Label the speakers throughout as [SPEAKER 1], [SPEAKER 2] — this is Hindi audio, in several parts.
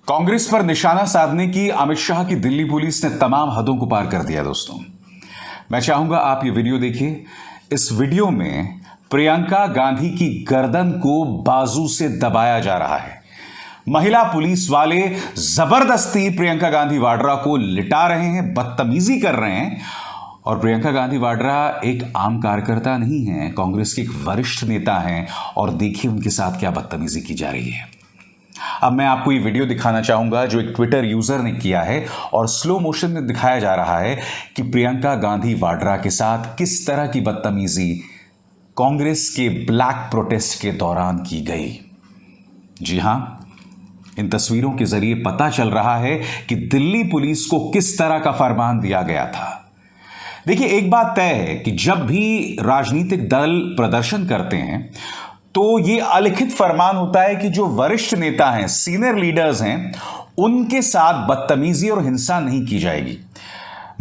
[SPEAKER 1] कांग्रेस पर निशाना साधने की अमित शाह की दिल्ली पुलिस ने तमाम हदों को पार कर दिया। दोस्तों, मैं चाहूंगा आप ये वीडियो देखिए। इस वीडियो में प्रियंका गांधी की गर्दन को बाजू से दबाया जा रहा है। महिला पुलिस वाले जबरदस्ती प्रियंका गांधी वाड्रा को लिटा रहे हैं, बदतमीजी कर रहे हैं। और प्रियंका गांधी वाड्रा एक आम कार्यकर्ता नहीं है, कांग्रेस के एक वरिष्ठ नेता हैं। और देखिए उनके साथ क्या बदतमीजी की जा रही है। अब मैं आपको ये वीडियो दिखाना चाहूंगा जो एक ट्विटर यूजर ने किया है और स्लो मोशन में दिखाया जा रहा है कि प्रियंका गांधी वाड्रा के साथ किस तरह की बदतमीजी कांग्रेस के ब्लैक प्रोटेस्ट के दौरान की गई। जी हां, इन तस्वीरों के जरिए पता चल रहा है कि दिल्ली पुलिस को किस तरह का फरमान दिया गया था। देखिए, एक बात तय है कि जब भी राजनीतिक दल प्रदर्शन करते हैं तो यह अलिखित फरमान होता है कि जो वरिष्ठ नेता हैं, सीनियर लीडर्स हैं, उनके साथ बदतमीजी और हिंसा नहीं की जाएगी।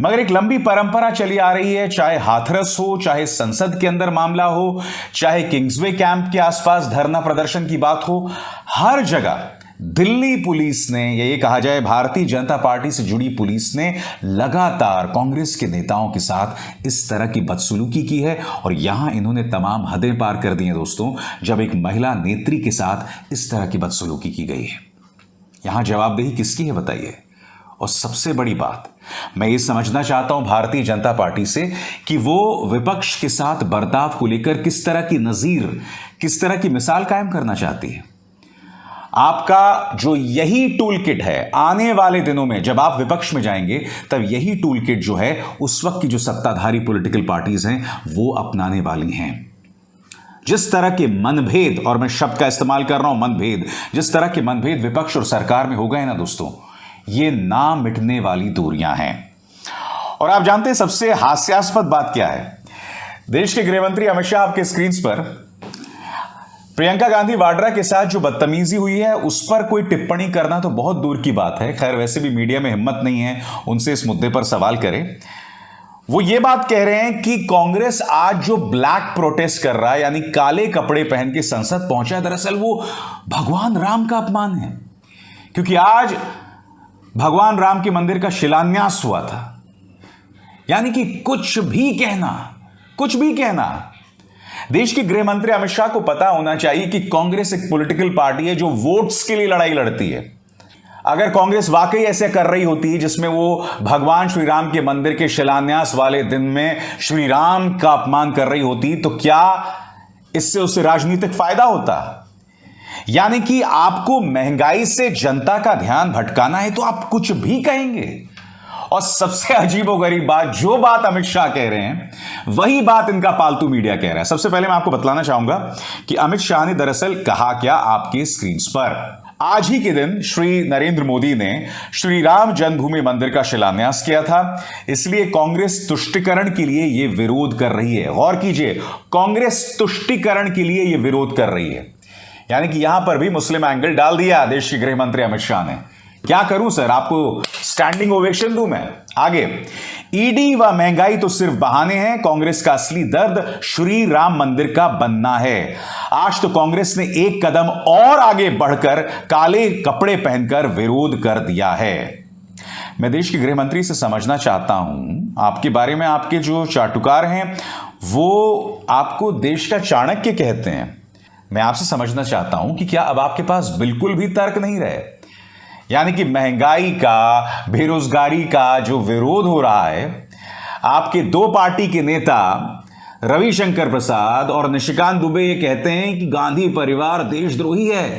[SPEAKER 1] मगर एक लंबी परंपरा चली आ रही है, चाहे हाथरस हो, चाहे संसद के अंदर मामला हो, चाहे किंग्सवे कैंप के आसपास धरना प्रदर्शन की बात हो, हर जगह दिल्ली पुलिस ने, या ये कहा जाए भारतीय जनता पार्टी से जुड़ी पुलिस ने लगातार कांग्रेस के नेताओं के साथ इस तरह की बदसलूकी की है। और यहां इन्होंने तमाम हदें पार कर दी हैं दोस्तों, जब एक महिला नेत्री के साथ इस तरह की बदसलूकी की गई है। यहां जवाबदेही किसकी है बताइए। और सबसे बड़ी बात, मैं ये समझना चाहता हूं भारतीय जनता पार्टी से कि वो विपक्ष के साथ बर्ताव को लेकर किस तरह की नजीर, किस तरह की मिसाल कायम करना चाहती है। आपका जो यही टूल किट है, आने वाले दिनों में जब आप विपक्ष में जाएंगे तब यही टूल किट जो है उस वक्त की जो सत्ताधारी पॉलिटिकल पार्टीज हैं वो अपनाने वाली हैं। जिस तरह के मनभेद, और मैं शब्द का इस्तेमाल कर रहा हूं मनभेद, जिस तरह के मनभेद विपक्ष और सरकार में हो गए ना दोस्तों, ये ना मिटने वाली दूरियां हैं। और आप जानते हैं सबसे हास्यास्पद बात क्या है। देश के गृहमंत्री अमित शाह आपके स्क्रीन पर प्रियंका गांधी वाड्रा के साथ जो बदतमीजी हुई है उस पर कोई टिप्पणी करना तो बहुत दूर की बात है। खैर, वैसे भी मीडिया में हिम्मत नहीं है उनसे इस मुद्दे पर सवाल करे। वो ये बात कह रहे हैं कि कांग्रेस आज जो ब्लैक प्रोटेस्ट कर रहा है, यानी काले कपड़े पहन के संसद पहुंचा है, दरअसल वो भगवान राम का अपमान है। क्योंकि आज भगवान राम के मंदिर का शिलान्यास हुआ था। यानी कि कुछ भी कहना। देश के गृह मंत्री अमित शाह को पता होना चाहिए कि कांग्रेस एक पॉलिटिकल पार्टी है जो वोट्स के लिए लड़ाई लड़ती है। अगर कांग्रेस वाकई ऐसे कर रही होती जिसमें वो भगवान श्री राम के मंदिर के शिलान्यास वाले दिन में श्री राम का अपमान कर रही होती तो क्या इससे उसे राजनीतिक फायदा होता। यानी कि आपको महंगाई से जनता का ध्यान भटकाना है तो आप कुछ भी कहेंगे। और सबसे अजीबोगरीब बात, जो बात अमित शाह कह रहे हैं वही बात इनका पालतू मीडिया कह रहा है। सबसे पहले मैं आपको बतलाना चाहूंगा कि अमित शाह ने दरअसल कहा क्या आपके स्क्रीन पर। आज ही के दिन श्री नरेंद्र मोदी ने श्री राम जन्मभूमि मंदिर का शिलान्यास किया था, इसलिए कांग्रेस तुष्टिकरण के लिए यह विरोध कर रही है। गौर कीजिए, कांग्रेस तुष्टिकरण के लिए यह विरोध कर रही है। यानी कि यहां पर भी मुस्लिम एंगल डाल दिया देश के गृह मंत्री अमित शाह ने। क्या करूं सर, आपको स्टैंडिंग ओवेशन दूं मैं। आगे, ईडी व महंगाई तो सिर्फ बहाने हैं, कांग्रेस का असली दर्द श्री राम मंदिर का बनना है। आज तो कांग्रेस ने एक कदम और आगे बढ़कर काले कपड़े पहनकर विरोध कर दिया है। मैं देश के गृह मंत्री से समझना चाहता हूं आपके बारे में, आपके जो चाटुकार हैं वो आपको देश का चाणक्य कहते हैं। मैं आपसे समझना चाहता हूं कि क्या अब आपके पास बिल्कुल भी तर्क नहीं रहे। यानी कि महंगाई का, बेरोजगारी का जो विरोध हो रहा है, आपके दो पार्टी के नेता रविशंकर प्रसाद और निशिकांत दुबे ये कहते हैं कि गांधी परिवार देशद्रोही है।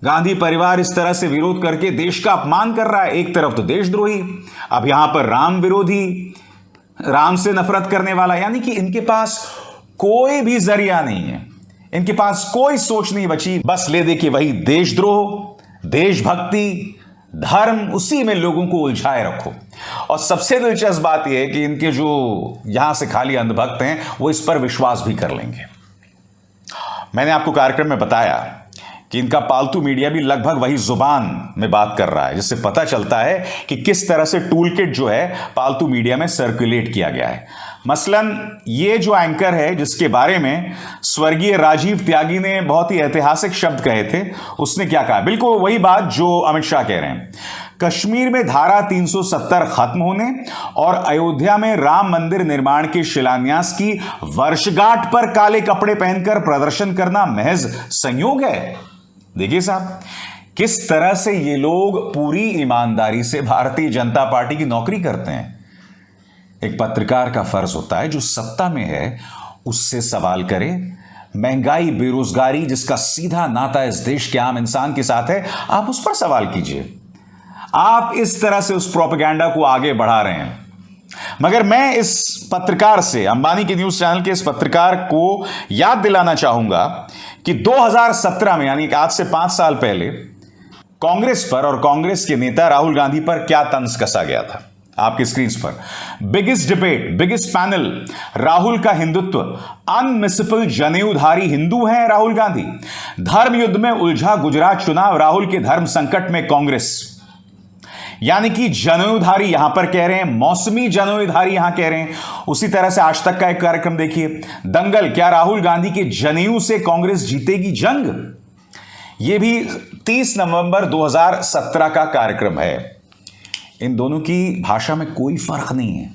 [SPEAKER 1] गांधी परिवार इस तरह से विरोध करके देश का अपमान कर रहा है। एक तरफ तो देशद्रोही, अब यहां पर राम विरोधी, राम से नफरत करने वाला। यानी कि इनके पास कोई भी जरिया नहीं है, इनके पास कोई सोच नहीं बची, बस ले दे के वही देशद्रोह, देशभक्ति, धर्म, उसी में लोगों को उलझाए रखो। और सबसे दिलचस्प बात यह है कि इनके जो यहां से खाली अंधभक्त हैं वो इस पर विश्वास भी कर लेंगे। मैंने आपको कार्यक्रम में बताया कि इनका पालतू मीडिया भी लगभग वही जुबान में बात कर रहा है, जिससे पता चलता है कि किस तरह से टूल किट जो है पालतू मीडिया में सर्कुलेट किया गया है। मसलन ये जो एंकर है जिसके बारे में स्वर्गीय राजीव त्यागी ने बहुत ही ऐतिहासिक शब्द कहे थे, उसने क्या कहा? बिल्कुल वही बात जो अमित शाह कह रहे हैं। कश्मीर में धारा 370 खत्म होने और अयोध्या में राम मंदिर निर्माण के शिलान्यास की वर्षगांठ पर काले कपड़े पहनकर प्रदर्शन करना महज संयोग है। देखिए साहब, किस तरह से ये लोग पूरी ईमानदारी से भारतीय जनता पार्टी की नौकरी करते हैं। एक पत्रकार का फर्ज होता है जो सत्ता में है उससे सवाल करे। महंगाई, बेरोजगारी जिसका सीधा नाता इस देश के आम इंसान के साथ है, आप उस पर सवाल कीजिए। आप इस तरह से उस प्रोपेगेंडा को आगे बढ़ा रहे हैं। मगर मैं इस पत्रकार से, अंबानी के न्यूज चैनल के इस पत्रकार को याद दिलाना चाहूंगा कि 2017 में, यानी आज से 5 साल पहले, कांग्रेस पर और कांग्रेस के नेता राहुल गांधी पर क्या तंज कसा गया था। आपकी स्क्रीन पर biggest debate, biggest panel, Rahul का हिंदुत्व, अनमिसेबल जनेऊधारी हिंदू हैं राहुल गांधी, धर्म युद्ध में उलझा गुजरात चुनाव, राहुल के धर्म संकट में कांग्रेस। यानी कि जनेऊधारी यहां पर कह रहे हैं, मौसमी जनेऊधारी यहां कह रहे हैं। उसी तरह से आज तक का एक कार्यक्रम देखिए, दंगल, क्या राहुल गांधी के जनेऊ से कांग्रेस जीतेगी जंग? यह भी 30 नवंबर 2017 का कार्यक्रम है। इन दोनों की भाषा में कोई फर्क नहीं है।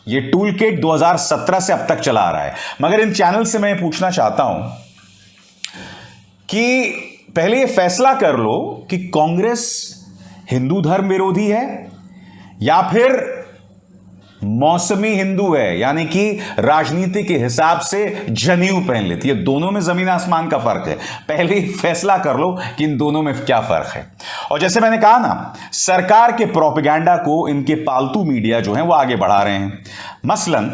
[SPEAKER 1] यह टूल किट 2017 से अब तक चला आ रहा है। मगर इन चैनल से मैं पूछना चाहता हूं कि पहले यह फैसला कर लो कि कांग्रेस हिंदू धर्म विरोधी है या फिर मौसमी हिंदू है, यानी कि राजनीति के हिसाब से जनेऊ पहन लेती है। दोनों में जमीन आसमान का फर्क है। पहले फैसला कर लो कि इन दोनों में क्या फर्क है। और जैसे मैंने कहा ना, सरकार के प्रोपेगेंडा को इनके पालतू मीडिया जो है वो आगे बढ़ा रहे हैं। मसलन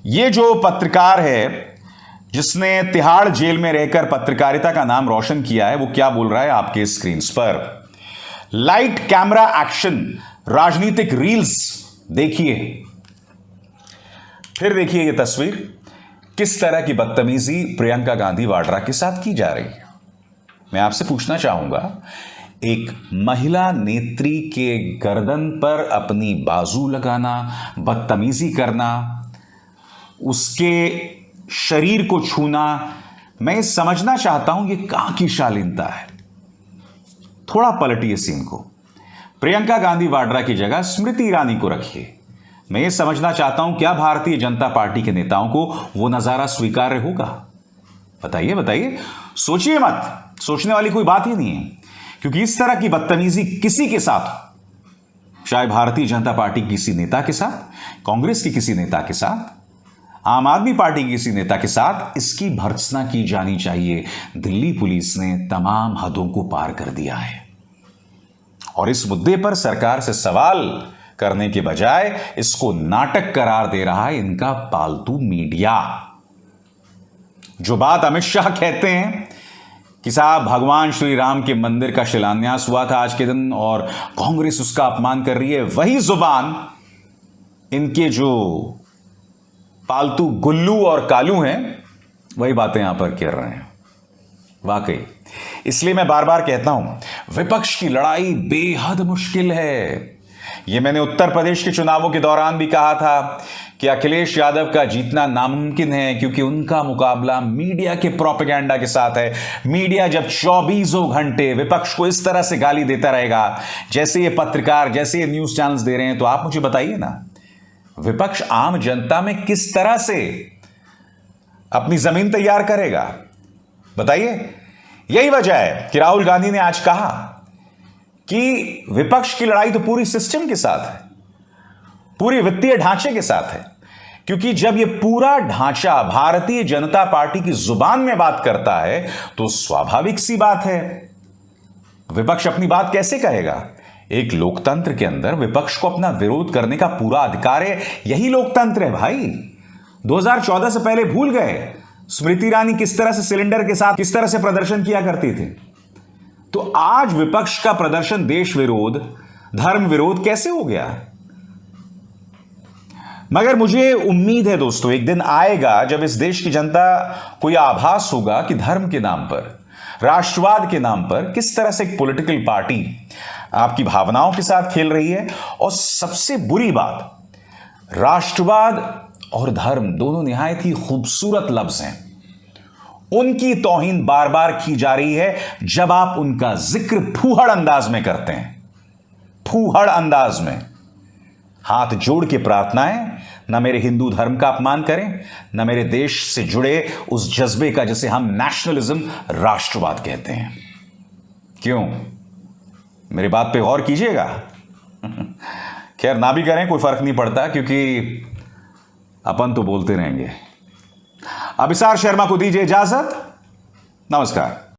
[SPEAKER 1] ये जो पत्रकार है जिसने तिहाड़ जेल में रहकर पत्रकारिता का नाम रोशन किया है, वो क्या बोल रहा है आपके स्क्रीन पर। लाइट कैमरा एक्शन, राजनीतिक रील्स देखिए। फिर देखिए यह तस्वीर, किस तरह की बदतमीजी प्रियंका गांधी वाड्रा के साथ की जा रही है। मैं आपसे पूछना चाहूंगा, एक महिला नेत्री के गर्दन पर अपनी बाजू लगाना, बदतमीजी करना, उसके शरीर को छूना, मैं समझना चाहता हूं यह कहां की शालीनता है। थोड़ा पलटिए सीन को। प्रियंका गांधी वाड्रा की जगह स्मृति ईरानी को रखिए। मैं ये समझना चाहता हूं, क्या भारतीय जनता पार्टी के नेताओं को वो नजारा स्वीकार्य होगा? बताइए बताइए, सोचिए मत। सोचने वाली कोई बात ही नहीं है, क्योंकि इस तरह की बदतमीजी किसी के साथ, चाहे भारतीय जनता पार्टी की किसी नेता के साथ, कांग्रेस के किसी नेता के साथ, आम आदमी पार्टी के किसी नेता के साथ, इसकी भर्त्सना की जानी चाहिए। दिल्ली पुलिस ने तमाम हदों को पार कर दिया है और इस मुद्दे पर सरकार से सवाल करने के बजाय इसको नाटक करार दे रहा है इनका पालतू मीडिया। जो बात अमित शाह कहते हैं कि साहब भगवान श्री राम के मंदिर का शिलान्यास हुआ था आज के दिन और कांग्रेस उसका अपमान कर रही है, वही जुबान इनके जो पालतू गुल्लू और कालू हैं वही बातें यहां पर कर रहे हैं। वाकई इसलिए मैं बार बार कहता हूं, विपक्ष की लड़ाई बेहद मुश्किल है। यह मैंने उत्तर प्रदेश के चुनावों के दौरान भी कहा था कि अखिलेश यादव का जीतना नामुमकिन है, क्योंकि उनका मुकाबला मीडिया के प्रोपेगेंडा के साथ है। मीडिया जब 24 घंटे विपक्ष को इस तरह से गाली देता रहेगा जैसे ये पत्रकार, जैसे ये न्यूज चैनल्स दे रहे हैं, तो आप मुझे बताइए ना, विपक्ष आम जनता में किस तरह से अपनी जमीन तैयार करेगा? बताइए। यही वजह है कि राहुल गांधी ने आज कहा कि विपक्ष की लड़ाई तो पूरी सिस्टम के साथ है, पूरी वित्तीय ढांचे के साथ है, क्योंकि जब यह पूरा ढांचा भारतीय जनता पार्टी की जुबान में बात करता है तो स्वाभाविक सी बात है विपक्ष अपनी बात कैसे कहेगा। एक लोकतंत्र के अंदर विपक्ष को अपना विरोध करने का पूरा अधिकार है। यही लोकतंत्र है भाई। 2014 से पहले भूल गए स्मृति ईरानी किस तरह से सिलेंडर के साथ किस तरह से प्रदर्शन किया करती थी? तो आज विपक्ष का प्रदर्शन देश विरोध, धर्म विरोध कैसे हो गया? मगर मुझे उम्मीद है दोस्तों, एक दिन आएगा जब इस देश की जनता को यह आभास होगा कि धर्म के नाम पर, राष्ट्रवाद के नाम पर किस तरह से एक पॉलिटिकल पार्टी आपकी भावनाओं के साथ खेल रही है। और सबसे बुरी बात, राष्ट्रवाद और धर्म दोनों निहायत ही खूबसूरत लफ्ज हैं, उनकी तौहीन बार बार की जा रही है जब आप उनका जिक्र फूहड़ अंदाज में करते हैं। फूहड़ अंदाज में हाथ जोड़ के प्रार्थना है, न मेरे हिंदू धर्म का अपमान करें, न मेरे देश से जुड़े उस जज्बे का जिसे हम नेशनलिज्म, राष्ट्रवाद कहते हैं। क्यों? मेरी बात पे गौर कीजिएगा। खैर, ना भी करें कोई फर्क नहीं पड़ता, क्योंकि अपन तो बोलते रहेंगे। अभिसार शर्मा को दीजिए इजाजत। नमस्कार।